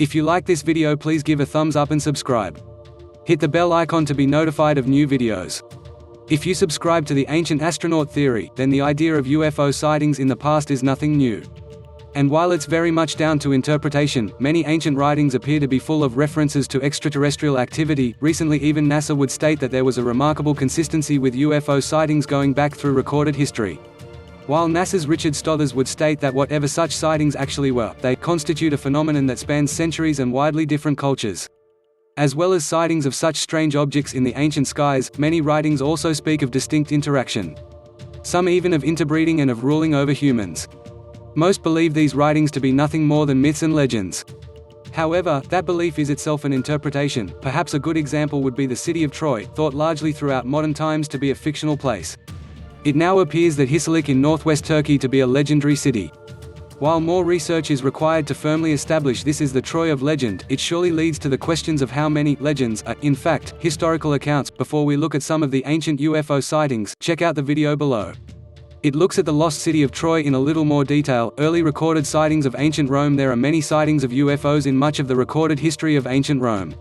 If you like this video, please give a thumbs up and subscribe. Hit the bell icon to be notified of new videos. If you subscribe to the ancient astronaut theory, then the idea of UFO sightings in the past is nothing new. And while it's very much down to interpretation, many ancient writings appear to be full of references to extraterrestrial activity. Recently, even NASA would state that there was a remarkable consistency with UFO sightings going back through recorded history. While NASA's Richard Stothers would state that whatever such sightings actually were, they constitute a phenomenon that spans centuries and widely different cultures. As well as sightings of such strange objects in the ancient skies, many writings also speak of distinct interaction. Some even of interbreeding and of ruling over humans. Most believe these writings to be nothing more than myths and legends. However, that belief is itself an interpretation. Perhaps a good example would be the city of Troy, thought largely throughout modern times to be a fictional place. It now appears that Hisarlik in northwest Turkey to be a legendary city. While more research is required to firmly establish this is the Troy of legend, it surely leads to the questions of how many legends are, in fact, historical accounts. Before we look at some of the ancient UFO sightings, check out the video below. It looks at the lost city of Troy in a little more detail. Early recorded sightings of ancient Rome. There are many sightings of UFOs in much of the recorded history of ancient Rome.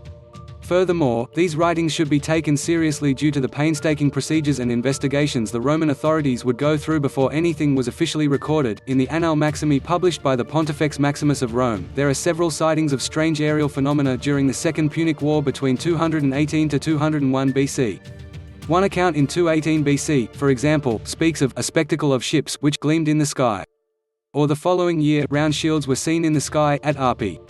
Furthermore, these writings should be taken seriously due to the painstaking procedures and investigations the Roman authorities would go through before anything was officially recorded. In the Annales Maximi published by the Pontifex Maximus of Rome, there are several sightings of strange aerial phenomena during the Second Punic War between 218 to 201 BC. One account in 218 BC, for example, speaks of a spectacle of ships which gleamed in the sky. Or the following year, round shields were seen in the sky at Arpi.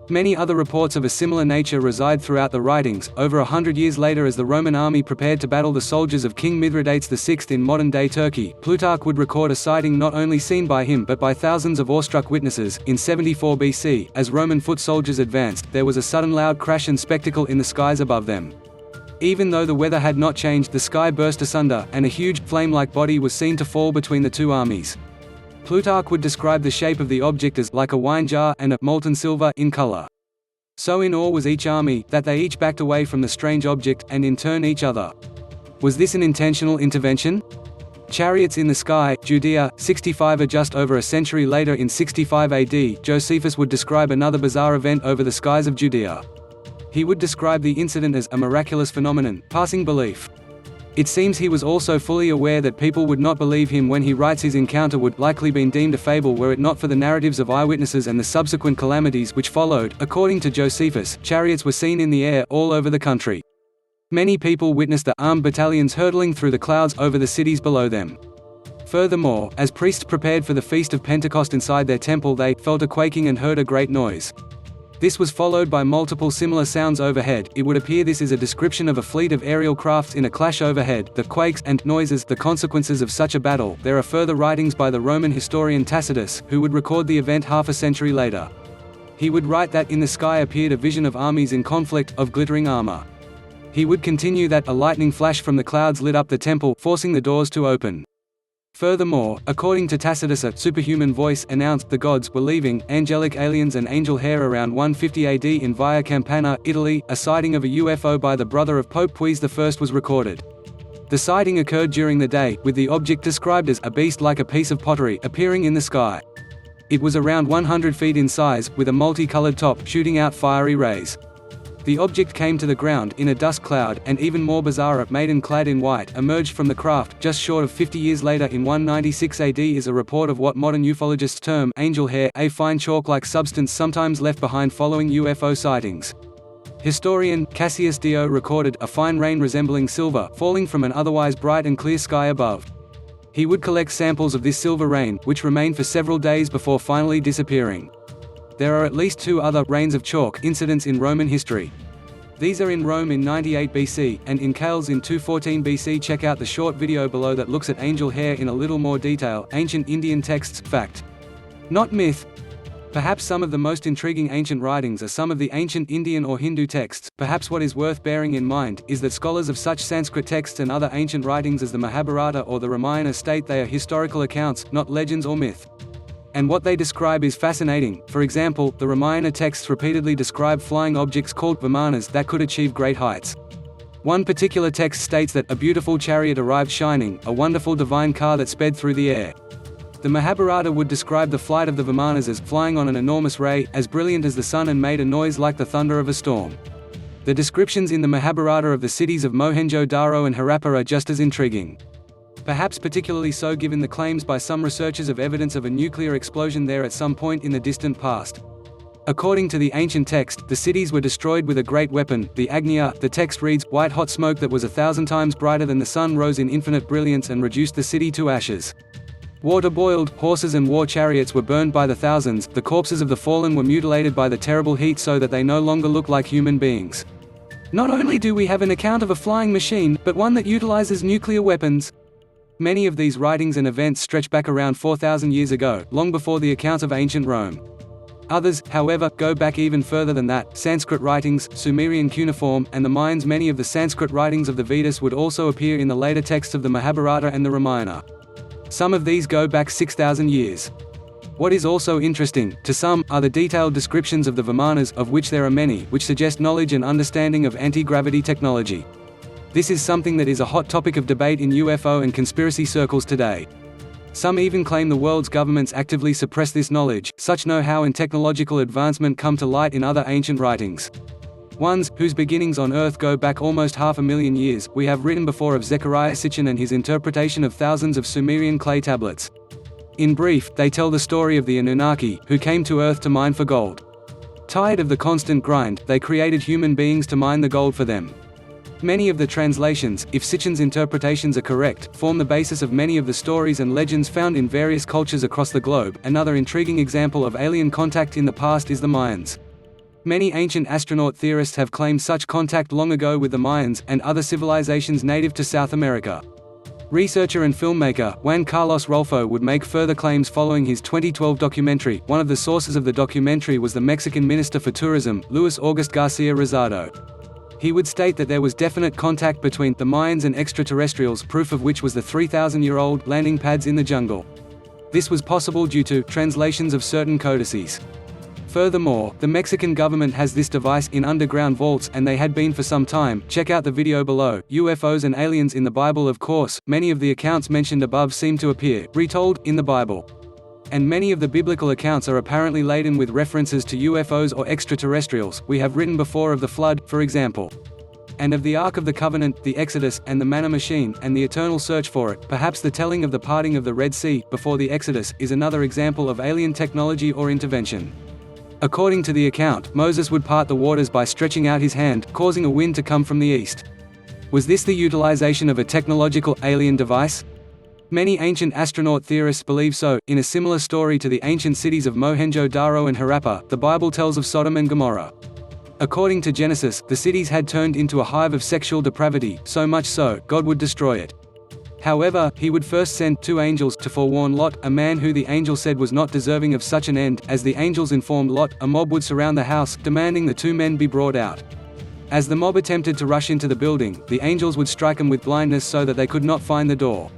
Many other reports of a similar nature reside throughout the writings. Over 100 years later, as the Roman army prepared to battle the soldiers of King Mithridates VI in modern-day Turkey, Plutarch would record a sighting not only seen by him but by thousands of awestruck witnesses. In 74 BC, as Roman foot soldiers advanced, there was a sudden loud crash and spectacle in the skies above them. Even though the weather had not changed, the sky burst asunder, and a huge, flame-like body was seen to fall between the two armies. Plutarch would describe the shape of the object as like a wine jar and a molten silver in color. So in awe was each army, that they each backed away from the strange object, and in turn each other. Was this an intentional intervention? Chariots in the sky, Judea, 65. Just over a century later, in 65 AD, Josephus would describe another bizarre event over the skies of Judea. He would describe the incident as a miraculous phenomenon, passing belief. It seems he was also fully aware that people would not believe him when he writes his encounter would likely been deemed a fable were it not for the narratives of eyewitnesses and the subsequent calamities which followed. According to Josephus, chariots were seen in the air all over the country. Many people witnessed the armed battalions hurtling through the clouds over the cities below them. Furthermore, as priests prepared for the feast of Pentecost inside their temple, they felt a quaking and heard a great noise. This was followed by multiple similar sounds overhead. It would appear this is a description of a fleet of aerial crafts in a clash overhead. The quakes and noises, the consequences of such a battle. There are further writings by the Roman historian Tacitus, who would record the event half a century later. He would write that in the sky appeared a vision of armies in conflict, of glittering armor. He would continue that a lightning flash from the clouds lit up the temple, forcing the doors to open. Furthermore, according to Tacitus, a superhuman voice announced the gods were leaving. Angelic aliens and angel hair. Around 150 AD in Via Campana, Italy, a sighting of a UFO by the brother of Pope Pius I was recorded. The sighting occurred during the day, with the object described as a beast like a piece of pottery appearing in the sky. It was around 100 feet in size, with a multicolored top shooting out fiery rays. The object came to the ground in a dust cloud, and even more bizarre, a maiden clad in white emerged from the craft. Just short of 50 years later, in 196 AD, is a report of what modern ufologists term angel hair, a fine chalk-like substance sometimes left behind following UFO sightings. Historian Cassius Dio recorded a fine rain resembling silver falling from an otherwise bright and clear sky above. He would collect samples of this silver rain, which remained for several days before finally disappearing. There are at least two other rains of chalk incidents in Roman history. These are in Rome in 98 BC, and in Cales in 214 BC. Check out the short video below that looks at angel hair in a little more detail. Ancient Indian texts, fact. Not myth. Perhaps some of the most intriguing ancient writings are some of the ancient Indian or Hindu texts. Perhaps what is worth bearing in mind is that scholars of such Sanskrit texts and other ancient writings as the Mahabharata or the Ramayana state they are historical accounts, not legends or myth. And what they describe is fascinating. For example, the Ramayana texts repeatedly describe flying objects called vimanas that could achieve great heights. One particular text states that a beautiful chariot arrived shining, a wonderful divine car that sped through the air. The Mahabharata would describe the flight of the Vimanas as flying on an enormous ray, as brilliant as the sun and made a noise like the thunder of a storm. The descriptions in the Mahabharata of the cities of Mohenjo-Daro and Harappa are just as intriguing. Perhaps particularly so given the claims by some researchers of evidence of a nuclear explosion there at some point in the distant past. According to the ancient text, the cities were destroyed with a great weapon, the Agnya. The text reads, "White-hot smoke that was 1,000 times brighter than the sun rose in infinite brilliance and reduced the city to ashes. Water boiled, horses and war chariots were burned by the thousands, the corpses of the fallen were mutilated by the terrible heat so that they no longer look like human beings." Not only do we have an account of a flying machine, but one that utilizes nuclear weapons. Many of these writings and events stretch back around 4,000 years ago, long before the accounts of ancient Rome. Others, however, go back even further than that. Sanskrit writings, Sumerian cuneiform, and the Mayans. Many of the Sanskrit writings of the Vedas would also appear in the later texts of the Mahabharata and the Ramayana. Some of these go back 6,000 years. What is also interesting, to some, are the detailed descriptions of the Vimanas, of which there are many, which suggest knowledge and understanding of anti-gravity technology. This is something that is a hot topic of debate in UFO and conspiracy circles today. Some even claim the world's governments actively suppress this knowledge. Such know-how and technological advancement come to light in other ancient writings. Ones, whose beginnings on Earth go back almost 500,000 years, we have written before of Zechariah Sitchin and his interpretation of thousands of Sumerian clay tablets. In brief, they tell the story of the Anunnaki, who came to Earth to mine for gold. Tired of the constant grind, they created human beings to mine the gold for them. Many of the translations, if Sitchin's interpretations are correct, form the basis of many of the stories and legends found in various cultures across the globe. Another intriguing example of alien contact in the past is the Mayans. Many ancient astronaut theorists have claimed such contact long ago with the Mayans, and other civilizations native to South America. Researcher and filmmaker, Juan Carlos Rolfo would make further claims following his 2012 documentary. One of the sources of the documentary was the Mexican Minister for Tourism, Luis August Garcia Rosado. He would state that there was definite contact between the Mayans and extraterrestrials, proof of which was the 3,000-year-old landing pads in the jungle. This was possible due to translations of certain codices. Furthermore, the Mexican government has this device in underground vaults, and they had been for some time. Check out the video below. UFOs and aliens in the Bible. Of course, many of the accounts mentioned above seem to appear, retold, in the Bible. And many of the biblical accounts are apparently laden with references to UFOs or extraterrestrials. We have written before of the flood, for example. And of the Ark of the Covenant, the Exodus, and the manna machine, and the eternal search for it. Perhaps the telling of the parting of the Red Sea, before the Exodus, is another example of alien technology or intervention. According to the account, Moses would part the waters by stretching out his hand, causing a wind to come from the east. Was this the utilization of a technological, alien device? Many ancient astronaut theorists believe so. In a similar story to the ancient cities of Mohenjo-Daro and Harappa, the Bible tells of Sodom and Gomorrah. According to Genesis, the cities had turned into a hive of sexual depravity, so much so, God would destroy it. However, he would first send 2 angels to forewarn Lot, a man who the angel said was not deserving of such an end. As the angels informed Lot, a mob would surround the house, demanding the 2 men be brought out. As the mob attempted to rush into the building, the angels would strike them with blindness so that they could not find the door.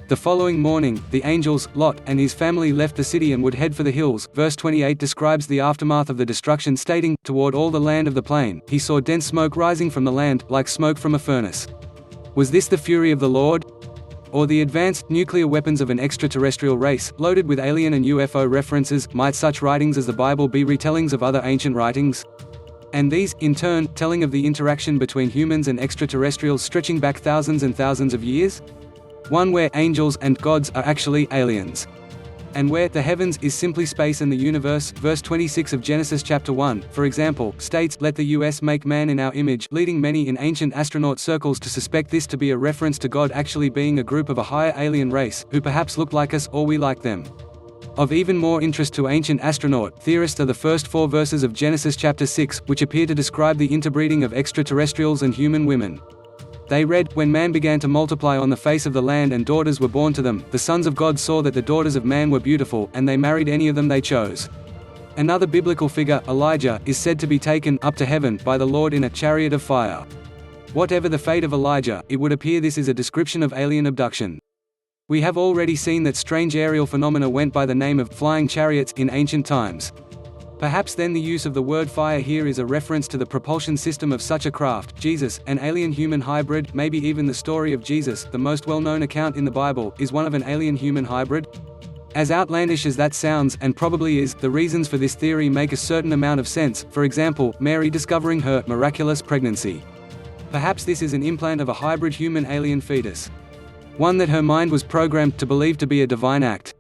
The following morning, the angels, Lot, and his family left the city and would head for the hills. Verse 28 describes the aftermath of the destruction, stating, "Toward all the land of the plain, he saw dense smoke rising from the land, like smoke from a furnace." Was this the fury of the Lord? Or the advanced, nuclear weapons of an extraterrestrial race, loaded with alien and UFO references? Might such writings as the Bible be retellings of other ancient writings? And these, in turn, telling of the interaction between humans and extraterrestrials stretching back thousands and thousands of years? One where angels and gods are actually aliens. And where the heavens is simply space and the universe. Verse 26 of Genesis chapter 1, for example, states, "Let the US make man in our image," leading many in ancient astronaut circles to suspect this to be a reference to God actually being a group of a higher alien race, who perhaps look like us, or we like them. Of even more interest to ancient astronaut theorists are the first 4 verses of Genesis chapter 6, which appear to describe the interbreeding of extraterrestrials and human women. They read, "When man began to multiply on the face of the land and daughters were born to them, the sons of God saw that the daughters of man were beautiful, and they married any of them they chose." Another biblical figure, Elijah, is said to be taken up to heaven by the Lord in a chariot of fire. Whatever the fate of Elijah, it would appear this is a description of alien abduction. We have already seen that strange aerial phenomena went by the name of flying chariots in ancient times. Perhaps then the use of the word fire here is a reference to the propulsion system of such a craft. Jesus, an alien-human hybrid, maybe even the story of Jesus, the most well-known account in the Bible, is one of an alien-human hybrid? As outlandish as that sounds, and probably is, the reasons for this theory make a certain amount of sense, for example, Mary discovering her miraculous pregnancy. Perhaps this is an implant of a hybrid human-alien fetus. One that her mind was programmed to believe to be a divine act.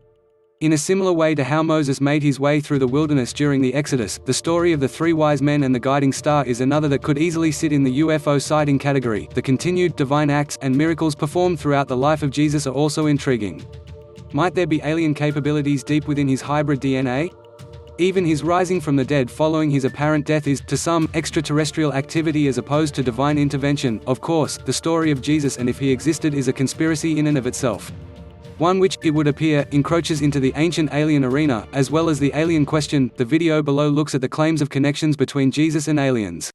In a similar way to how Moses made his way through the wilderness during the Exodus, the story of the 3 wise men and the guiding star is another that could easily sit in the UFO sighting category. The continued divine acts and miracles performed throughout the life of Jesus are also intriguing. Might there be alien capabilities deep within his hybrid DNA? Even his rising from the dead following his apparent death is, to some, extraterrestrial activity as opposed to divine intervention. Of course, the story of Jesus and if he existed is a conspiracy in and of itself. One which, it would appear, encroaches into the ancient alien arena, as well as the alien question. The video below looks at the claims of connections between Jesus and aliens.